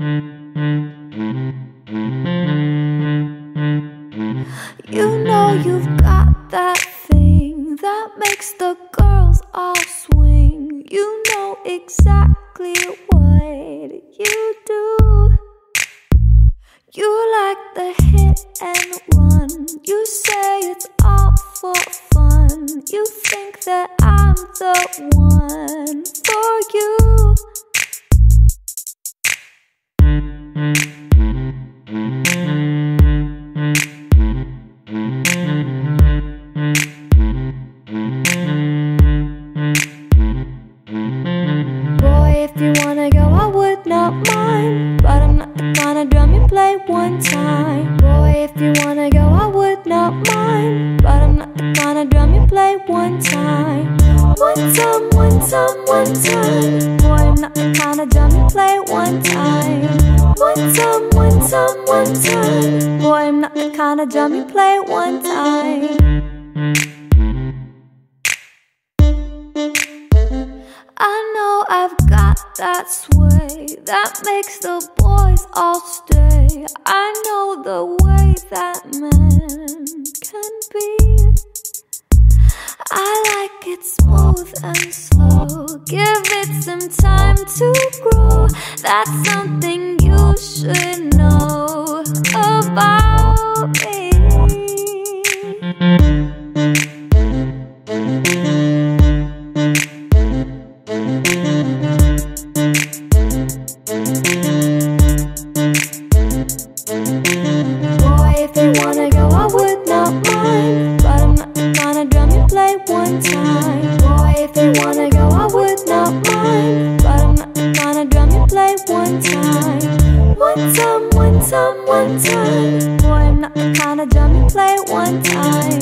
You know you've got that thing that makes the girls all swing. You know exactly what you do. You like the hit and run. You say it's all for fun. You think that I'm the one for you. Boy, if you wanna go, I would not mind, but I'm not the kind of drum you play one time. Boy, if you wanna go, I would not mind, but I'm not the kind of drum you play one time. One time, one time, one time. Boy, I'm not the kind of drum you play one time. One time, one time, one time. Boy, I'm not the kind of drum you play one time. I know I've got that sway that makes the boys all stay. I know the way that men can be. I like it smooth and slow. Give it some time to grow. That's something you should know about me. Boy, if you wanna go, I would not mind, but I'm not the kind of drum you play one time. Boy, if you wanna go, I would not mind, but I'm not the kind of drum you play one time. One time, one time, one time. Boy, I'm not the kind of drum you play one time.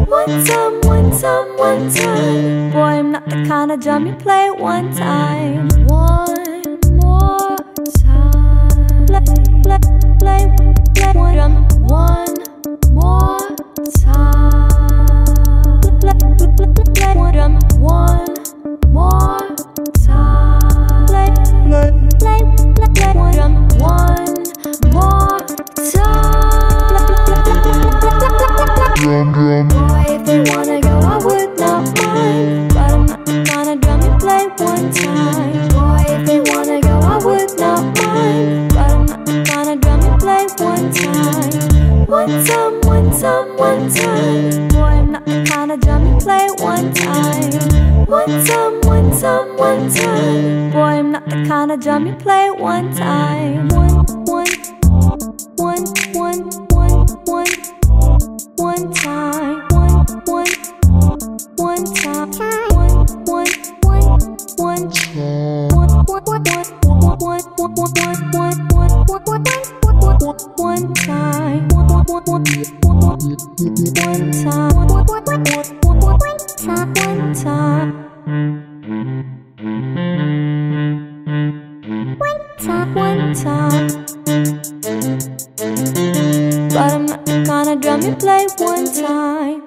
One time, one time, one time. Boy, I'm not the kind of drum you play one time. One more time. Play one drum. One more time. Play one drum. One more time. Play one drum. One more time. Boy, if you wanna go, I would not mind, but I'm not the kind of drum you play one time. Boy, if you wanna go, I would not mind, but I'm not the kind of drum you play one time. One time, one time, one time. Boy, I'm not the kind of drum you play one time. One time, one time, one time. Boy, I'm not the kind of drum you play one time. One time. One time. But I'm not the kind of drum you play one time.